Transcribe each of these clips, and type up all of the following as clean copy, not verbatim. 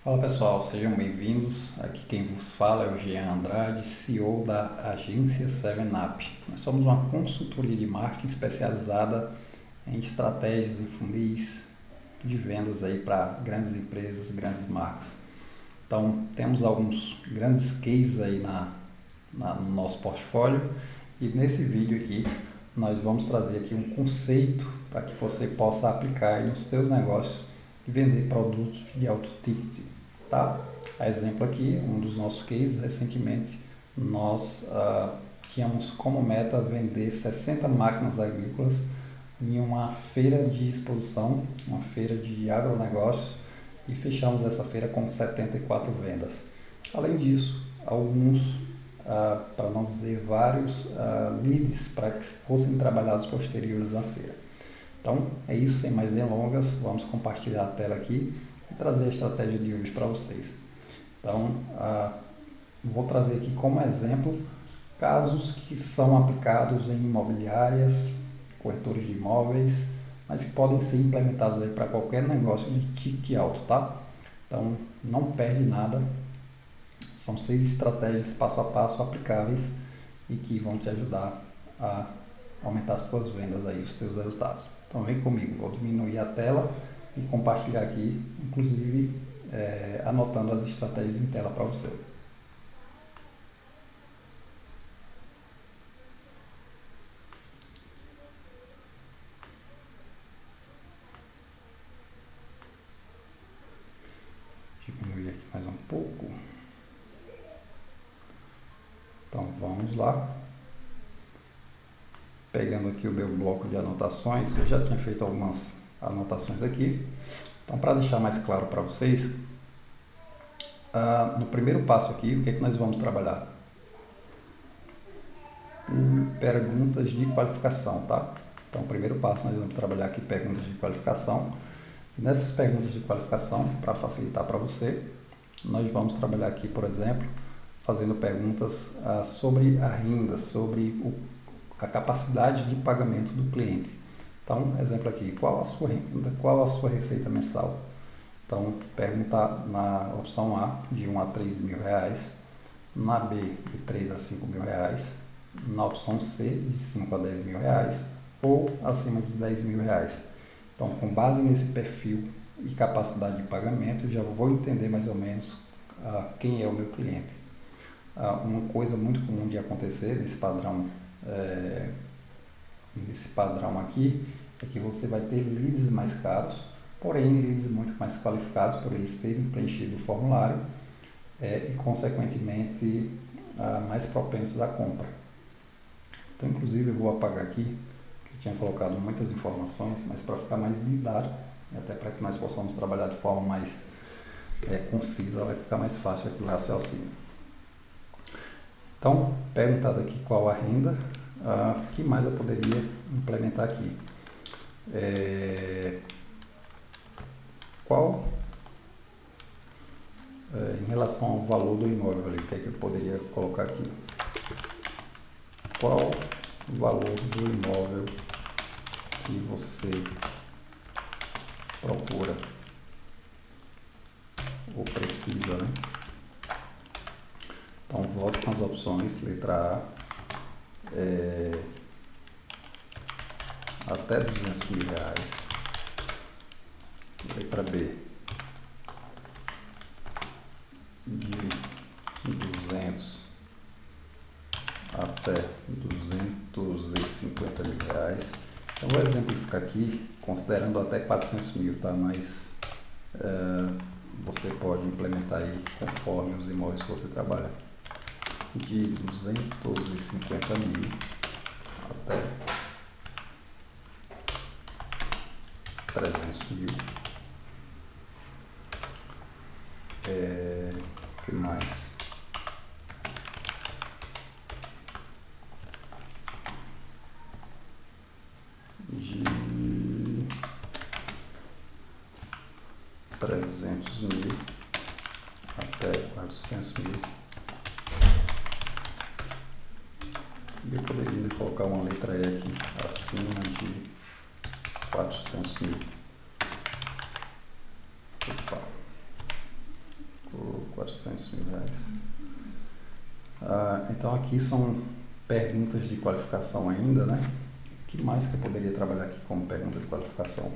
Fala pessoal, sejam bem-vindos. Aqui quem vos fala é o Jean Andrade, CEO da agência 7up. Nós somos uma consultoria de marketing especializada em estratégias e funis de vendas aí para grandes empresas, grandes marcas. Então temos alguns grandes cases aí no nosso portfólio e nesse vídeo aqui nós vamos trazer aqui um conceito para que você possa aplicar aí nos seus negócios e vender produtos de alto ticket, tá? A exemplo aqui, um dos nossos cases, recentemente nós tínhamos como meta vender 60 máquinas agrícolas em uma feira de exposição, uma feira de agronegócios, e fechamos essa feira com 74 vendas. Além disso, alguns, para não dizer vários, leads para que fossem trabalhados posteriores na feira. Então é isso, sem mais delongas, vamos compartilhar a tela aqui e trazer a estratégia de hoje para vocês. Então vou trazer aqui como exemplo casos que são aplicados em imobiliárias, corretores de imóveis, mas que podem ser implementados aí para qualquer negócio de ticket alto, tá? Então não perde nada, são 6 estratégias passo a passo aplicáveis e que vão te ajudar a aumentar as tuas vendas aí, os teus resultados. Então vem comigo, vou diminuir a tela e compartilhar aqui, inclusive anotando as estratégias em tela para você. Diminuir aqui mais um pouco. Então vamos lá. Pegando aqui o meu bloco de anotações, eu já tinha feito algumas anotações aqui. Então, para deixar mais claro para vocês, no primeiro passo aqui, o que é que nós vamos trabalhar? Perguntas de qualificação, tá? Então, o primeiro passo, nós vamos trabalhar aqui perguntas de qualificação. E nessas perguntas de qualificação, para facilitar para você, nós vamos trabalhar aqui, por exemplo, fazendo perguntas sobre a renda, sobre a capacidade de pagamento do cliente. Então, exemplo aqui, qual a sua renda, qual a sua receita mensal? Então, perguntar na opção A, de 1 a 3 mil reais, na B, de 3 a 5 mil reais, na opção C, de 5 a 10 mil reais, ou acima de 10 mil reais. Então, com base nesse perfil e capacidade de pagamento, eu já vou entender mais ou menos quem é o meu cliente. Uma coisa muito comum de acontecer nesse padrão aqui é que você vai ter leads mais caros, porém leads muito mais qualificados por eles terem preenchido o formulário e consequentemente mais propensos à compra. Então, inclusive, eu vou apagar aqui, que eu tinha colocado muitas informações, mas para ficar mais didático, até para que nós possamos trabalhar de forma mais concisa, vai ficar mais fácil aqui o raciocínio. Então, perguntado aqui qual a renda, o que mais eu poderia implementar aqui? Em relação ao valor do imóvel, ali, o que é que eu poderia colocar aqui? Qual o valor do imóvel que você procura ou precisa, né? Então, volto com as opções, letra A, até 200 mil reais, letra B, de 200 até 250 mil reais. Eu vou exemplificar aqui, considerando até 400 mil, tá? Mas você pode implementar aí conforme os imóveis que você trabalha. De 250 mil até 300 mil. O que mais? De 300 mil até 400 mil. Eu poderia colocar uma letra E aqui, acima de 400 mil. Opa. 400 mil reais. Então aqui são perguntas de qualificação ainda, né? O que mais que eu poderia trabalhar aqui como pergunta de qualificação?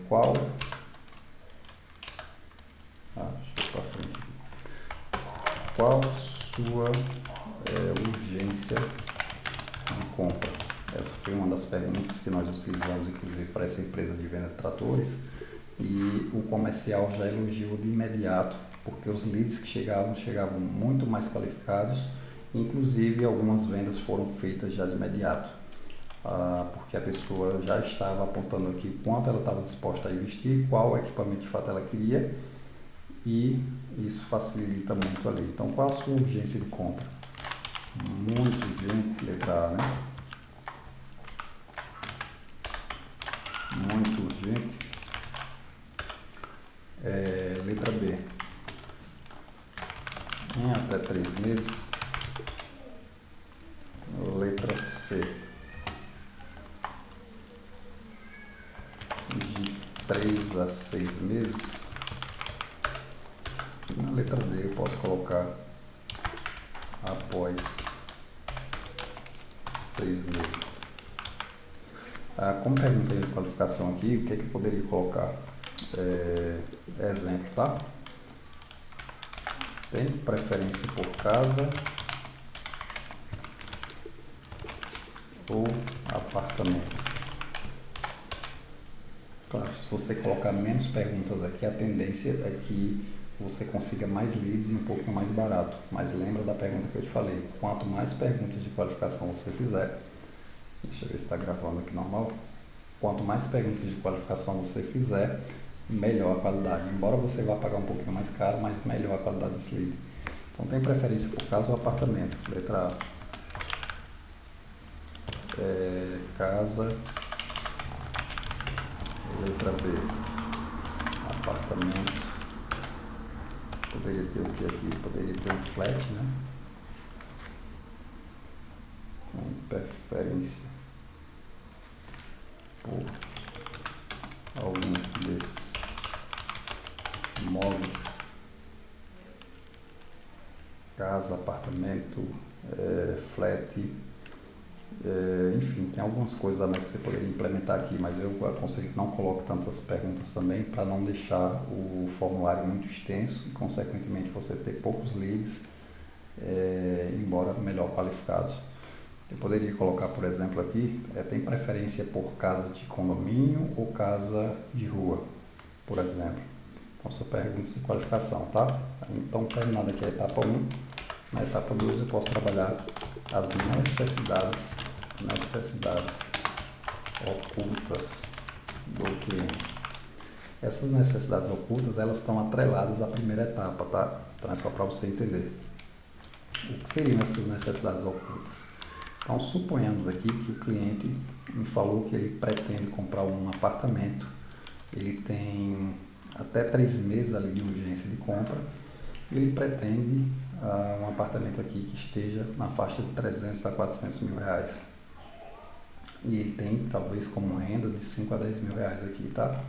Qual... deixa eu para frente aqui. Qual sua urgência de compra? Essa foi uma das perguntas que nós utilizamos, inclusive, para essa empresa de venda de tratores. E o comercial já elogiou de imediato, porque os leads que chegavam muito mais qualificados. Inclusive, algumas vendas foram feitas já de imediato, porque a pessoa já estava apontando aqui quanto ela estava disposta a investir, qual equipamento de fato ela queria, e isso facilita muito ali. Então, qual a sua urgência de compra? Muito urgente, letra A, né? Muito urgente. Letra B. Em até 3 meses. Letra C. De 3 a 6 meses. E na letra D eu posso colocar após 6 meses. Como perguntei de qualificação aqui, o que é que eu poderia colocar? Exemplo, tá? Tem preferência por casa ou apartamento? Claro, se você colocar menos perguntas aqui, a tendência é que você consiga mais leads e um pouquinho mais barato. Mas lembra da pergunta que eu te falei, quanto mais perguntas de qualificação você fizer, deixa eu ver se está gravando aqui normal, quanto mais perguntas de qualificação você fizer, melhor a qualidade. Embora você vá pagar um pouquinho mais caro, mas melhor a qualidade desse lead. Então tem preferência por casa ou apartamento? Letra A. Casa. Letra B. Apartamento. Poderia ter o que aqui? Poderia ter um flat, né? Então, preferência por algum desses imóveis, casa, apartamento, flat, enfim, tem algumas coisas a mais que você poderia implementar aqui, mas eu aconselho que não coloque tantas perguntas também, para não deixar o formulário muito extenso e, consequentemente, você ter poucos leads, embora melhor qualificados. Eu poderia colocar, por exemplo, aqui, tem preferência por casa de condomínio ou casa de rua, por exemplo. Então, são perguntas de qualificação, tá? Então, terminada aqui a etapa 1, na etapa 2 eu posso trabalhar as necessidades ocultas do cliente. Essas necessidades ocultas, elas estão atreladas à primeira etapa, tá? Então, é só para você entender. O que seriam essas necessidades ocultas? Então, suponhamos aqui que o cliente me falou que ele pretende comprar um apartamento, ele tem até 3 meses ali de urgência de compra, e ele pretende um apartamento aqui que esteja na faixa de 300 a 400 mil reais. E ele tem, talvez, como renda de 5 a 10 mil reais aqui, tá?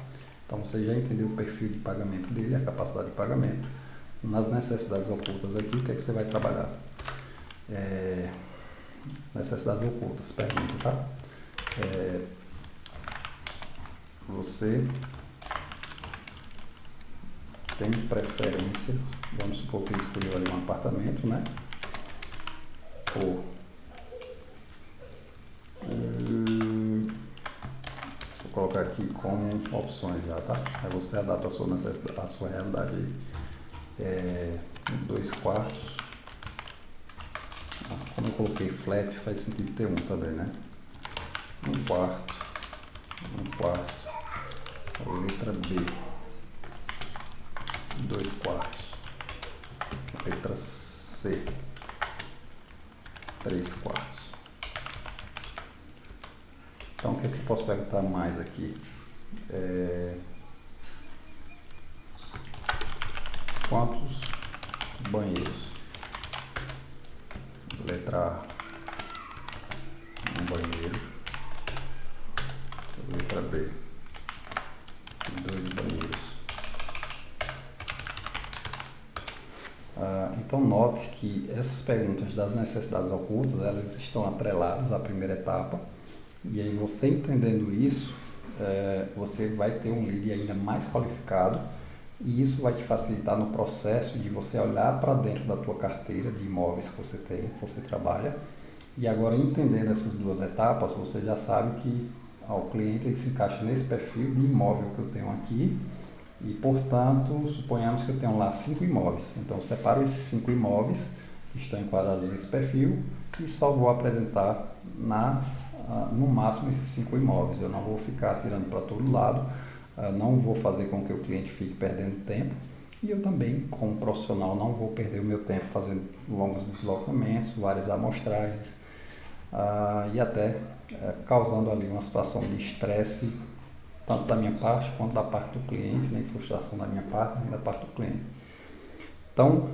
Então, você já entendeu o perfil de pagamento dele, a capacidade de pagamento. Nas necessidades ocultas aqui, o que é que você vai trabalhar? Necessidades ocultas, pergunta, tá? Você tem preferência, vamos supor que ele escolheu ali um apartamento, né? Ou vou colocar aqui como opções já, tá? Aí você adapta a sua necessidade, a sua realidade aí. 2 quartos. Como eu coloquei flat, faz sentido ter um também, né? Um quarto. Letra B. 2 quartos. Letra C. 3 quartos. Então, o que é que eu posso perguntar mais aqui? Quantos banheiros? Letra A, um banheiro. Letra B, 2 banheiros. Então note que essas perguntas das necessidades ocultas, elas estão atreladas à primeira etapa, e aí você entendendo isso, você vai ter um lead ainda mais qualificado, e isso vai te facilitar no processo de você olhar para dentro da tua carteira de imóveis que você tem, que você trabalha, e agora entendendo essas duas etapas, você já sabe que o cliente ele se encaixa nesse perfil de imóvel que eu tenho aqui, e, portanto, suponhamos que eu tenho lá 5 imóveis. Então, eu separo esses 5 imóveis que estão enquadrados nesse perfil e só vou apresentar no máximo esses 5 imóveis. Eu não vou ficar tirando para todo lado, não vou fazer com que o cliente fique perdendo tempo. E eu também, como profissional, não vou perder o meu tempo fazendo longos deslocamentos, várias amostragens e até causando ali uma situação de estresse tanto da minha parte quanto da parte do cliente, nem frustração da minha parte, nem da parte do cliente. Então,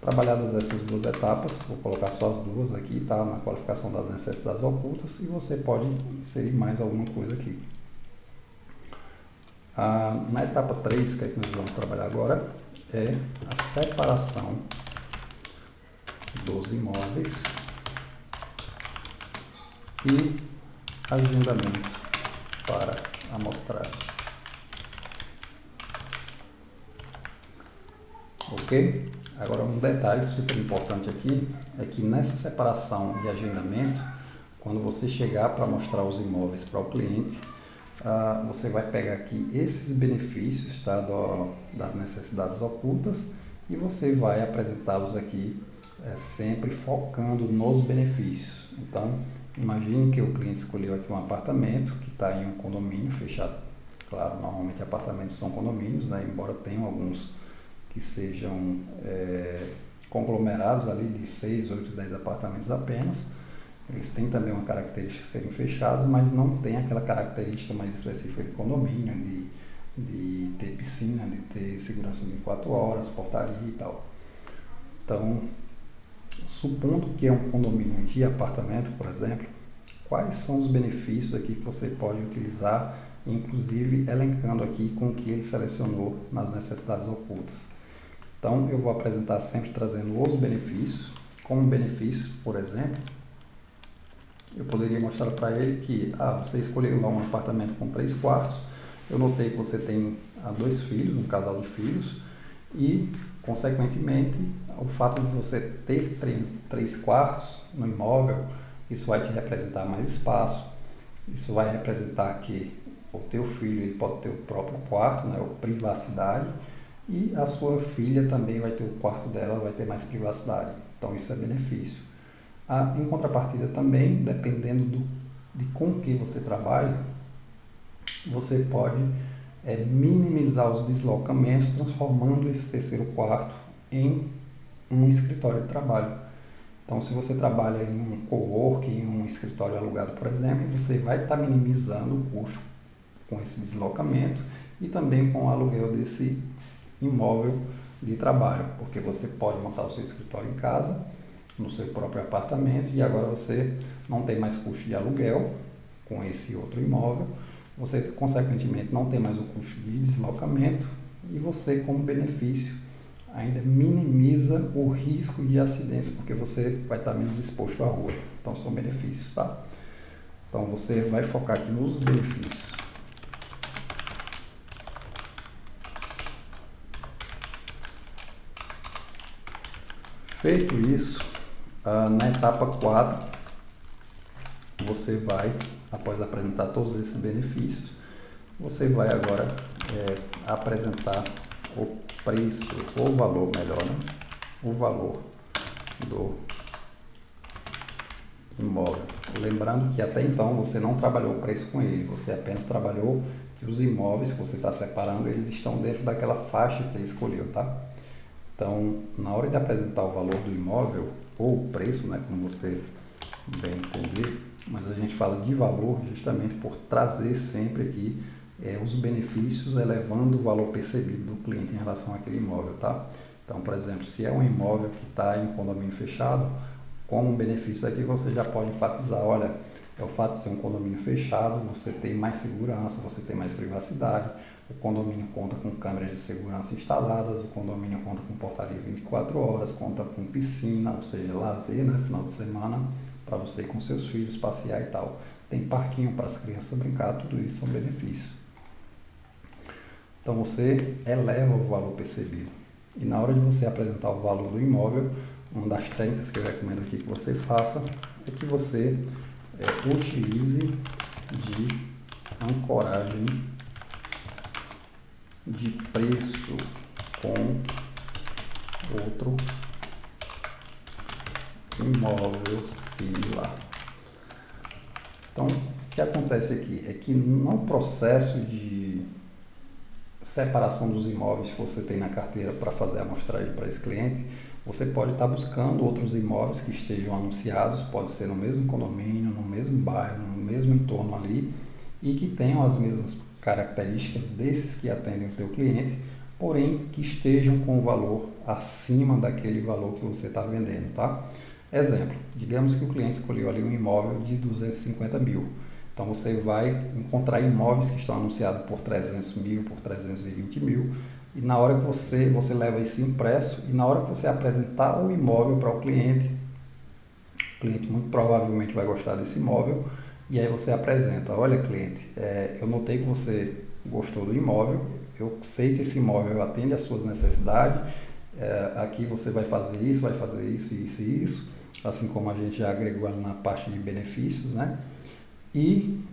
trabalhadas essas duas etapas, vou colocar só as duas aqui, tá? Na qualificação das necessidades ocultas, e você pode inserir mais alguma coisa aqui. Na etapa 3, o que é que nós vamos trabalhar agora? É a separação dos imóveis e agendamento para amostragem. Ok? Agora um detalhe super importante aqui é que nessa separação de agendamento, quando você chegar para mostrar os imóveis para o cliente, você vai pegar aqui esses benefícios, tá, das necessidades ocultas, e você vai apresentá-los aqui sempre focando nos benefícios. Então, imagine que o cliente escolheu aqui um apartamento que está em um condomínio fechado. Claro, normalmente apartamentos são condomínios, né, embora tenham alguns que sejam conglomerados ali de 6, 8, 10 apartamentos apenas. Eles têm também uma característica de serem fechados, mas não tem aquela característica mais específica de condomínio, de ter piscina, de ter segurança de 24 horas, portaria e tal. Então, supondo que é um condomínio de apartamento, por exemplo, quais são os benefícios aqui que você pode utilizar, inclusive elencando aqui com o que ele selecionou nas necessidades ocultas. Então, eu vou apresentar sempre trazendo os benefícios. Como benefício, por exemplo, eu poderia mostrar para ele que você escolheu lá um apartamento com 3 quartos, eu notei que você tem 2 filhos, um casal de filhos, e, consequentemente, o fato de você ter 3 quartos no imóvel, isso vai te representar mais espaço, isso vai representar que o teu filho ele pode ter o próprio quarto, né, ou privacidade, e a sua filha também vai ter o quarto dela, vai ter mais privacidade. Então, isso é benefício. Em contrapartida também, dependendo de com que você trabalha, você pode minimizar os deslocamentos, transformando esse terceiro quarto em um escritório de trabalho. Então, se você trabalha em um coworking, em um escritório alugado, por exemplo, você vai estar minimizando o custo com esse deslocamento e também com o aluguel desse imóvel de trabalho, porque você pode montar o seu escritório em casa, no seu próprio apartamento, e agora você não tem mais custo de aluguel com esse outro imóvel, você consequentemente não tem mais o custo de deslocamento e você, como benefício, ainda minimiza o risco de acidentes, porque você vai estar menos exposto à rua. Então são benefícios, tá? Então você vai focar aqui nos benefícios. Feito isso, na etapa 4, você vai, após apresentar todos esses benefícios, você vai agora apresentar o preço, ou valor melhor, né? O valor do imóvel. Lembrando que até então você não trabalhou o preço com ele, você apenas trabalhou que os imóveis que você está separando, eles estão dentro daquela faixa que ele escolheu, tá? Então, na hora de apresentar o valor do imóvel, ou o preço, né, como você bem entender, mas a gente fala de valor justamente por trazer sempre aqui os benefícios, elevando o valor percebido do cliente em relação àquele imóvel, tá? Então, por exemplo, se é um imóvel que está em condomínio fechado, como um benefício aqui você já pode enfatizar, olha, é o fato de ser um condomínio fechado, você tem mais segurança, você tem mais privacidade, o condomínio conta com câmeras de segurança instaladas, o condomínio conta com portaria 24 horas, conta com piscina, ou seja, lazer, né, final de semana, para você ir com seus filhos passear e tal. Tem parquinho para as crianças brincar, tudo isso são benefícios. Então você eleva o valor percebido. E na hora de você apresentar o valor do imóvel, uma das técnicas que eu recomendo aqui que você faça é que você utilize de ancoragem de preço com outro imóvel similar. Então, o que acontece aqui é que no processo de separação dos imóveis que você tem na carteira para fazer a amostragem para esse cliente, você pode estar buscando outros imóveis que estejam anunciados, pode ser no mesmo condomínio, no mesmo bairro, no mesmo entorno ali, e que tenham as mesmas características desses que atendem o teu cliente, porém que estejam com o valor acima daquele valor que você está vendendo, tá? Exemplo, digamos que o cliente escolheu ali um imóvel de 250 mil. Então você vai encontrar imóveis que estão anunciados por 300 mil, por 320 mil, e na hora que você leva isso impresso, e na hora que você apresentar o imóvel para o cliente muito provavelmente vai gostar desse imóvel, e aí você apresenta: olha cliente, eu notei que você gostou do imóvel, eu sei que esse imóvel atende às suas necessidades, aqui você vai fazer isso, isso e isso, assim como a gente já agregou ali na parte de benefícios, né? E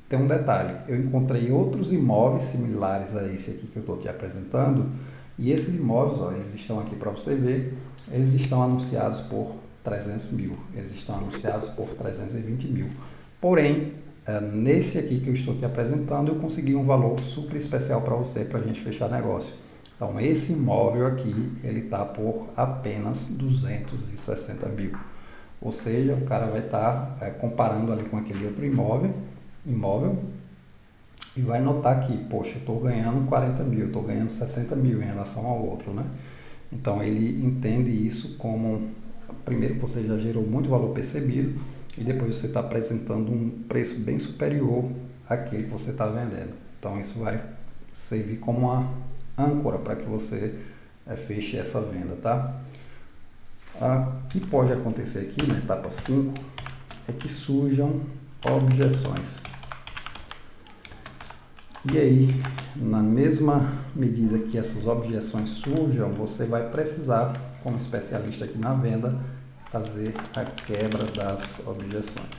tem um detalhe, eu encontrei outros imóveis similares a esse aqui que eu estou te apresentando, e esses imóveis, ó, eles estão aqui para você ver, eles estão anunciados por 300 mil, eles estão anunciados por 320 mil. Porém, nesse aqui que eu estou te apresentando, eu consegui um valor super especial para você, para a gente fechar negócio. Então, esse imóvel aqui, ele está por apenas 260 mil. Ou seja, o cara vai estar comparando ali com aquele outro imóvel, e vai notar que, poxa, eu estou ganhando 40 mil, eu estou ganhando 60 mil em relação ao outro, né? Então, ele entende isso como, primeiro, que você já gerou muito valor percebido, e depois você está apresentando um preço bem superior àquele que você está vendendo. Então, isso vai servir como uma âncora para que você feche essa venda, tá? O que pode acontecer aqui na etapa 5 é que surjam objeções. E aí, na mesma medida que essas objeções surjam, você vai precisar, como especialista aqui na venda, fazer a quebra das objeções.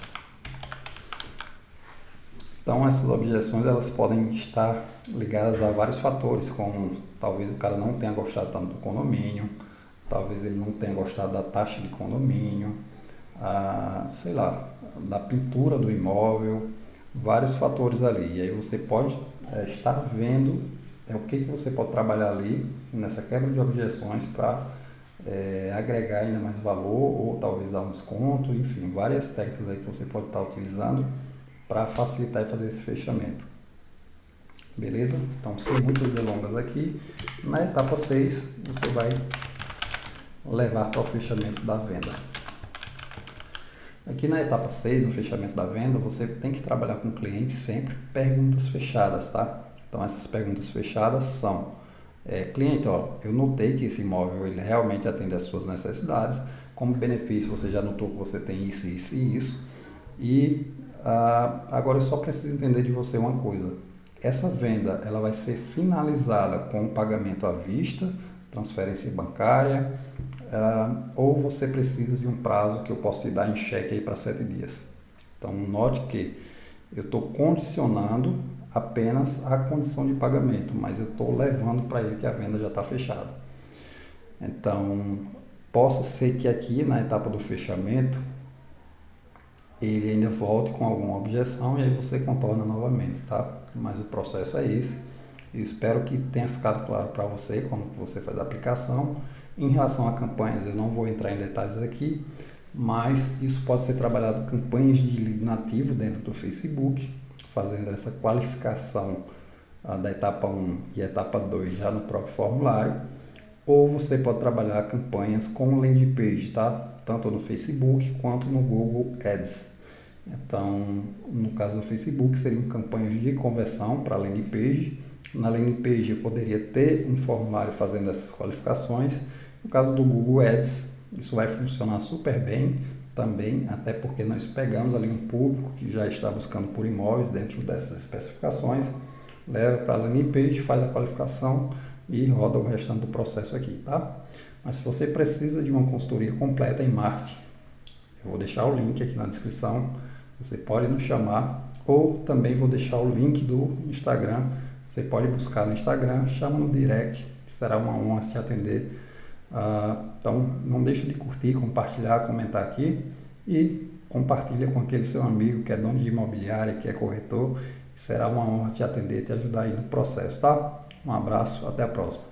Então, essas objeções elas podem estar ligadas a vários fatores, como talvez o cara não tenha gostado tanto do condomínio, talvez ele não tenha gostado da taxa de condomínio, sei lá, da pintura do imóvel, vários fatores ali. E aí você pode estar vendo o que você pode trabalhar ali nessa quebra de objeções para agregar ainda mais valor, ou talvez dar um desconto, enfim, várias técnicas aí que você pode estar utilizando para facilitar e fazer esse fechamento. Beleza? Então, sem muitas delongas aqui, na etapa 6 você vai levar para o fechamento da venda. Aqui na etapa 6, no fechamento da venda, você tem que trabalhar com o cliente sempre perguntas fechadas, tá? Então, essas perguntas fechadas são: cliente, ó, eu notei que esse imóvel ele realmente atende às suas necessidades, como benefício você já notou que você tem isso, isso e isso, e agora eu só preciso entender de você uma coisa: essa venda ela vai ser finalizada com pagamento à vista, transferência bancária, ou você precisa de um prazo que eu posso te dar em cheque aí para 7 dias. Então, note que eu estou condicionando apenas a condição de pagamento, mas eu estou levando para ele que a venda já está fechada. Então, possa ser que aqui na etapa do fechamento ele ainda volte com alguma objeção e aí você contorna novamente, tá? Mas o processo é esse. Eu espero que tenha ficado claro para você como você faz a aplicação. Em relação a campanhas, eu não vou entrar em detalhes aqui, mas isso pode ser trabalhado campanhas de lead nativo dentro do Facebook, fazendo essa qualificação da etapa 1 e etapa 2 já no próprio formulário, ou você pode trabalhar campanhas com landing page, tá? Tanto no Facebook quanto no Google Ads. Então, no caso do Facebook, seriam campanhas de conversão para landing page, Na landing page eu poderia ter um formulário fazendo essas qualificações. No caso do Google Ads, isso vai funcionar super bem também, até porque nós pegamos ali um público que já está buscando por imóveis dentro dessas especificações, leva para a landing page, faz a qualificação e roda o restante do processo aqui, tá? Mas se você precisa de uma consultoria completa em marketing, eu vou deixar o link aqui na descrição, você pode nos chamar, ou também vou deixar o link do Instagram, você pode buscar no Instagram, chama no direct, será uma honra te atender. Então não deixe de curtir, compartilhar, comentar aqui e compartilha com aquele seu amigo que é dono de imobiliária, que é corretor, será uma honra te atender, te ajudar aí no processo, tá? Um abraço, até a próxima.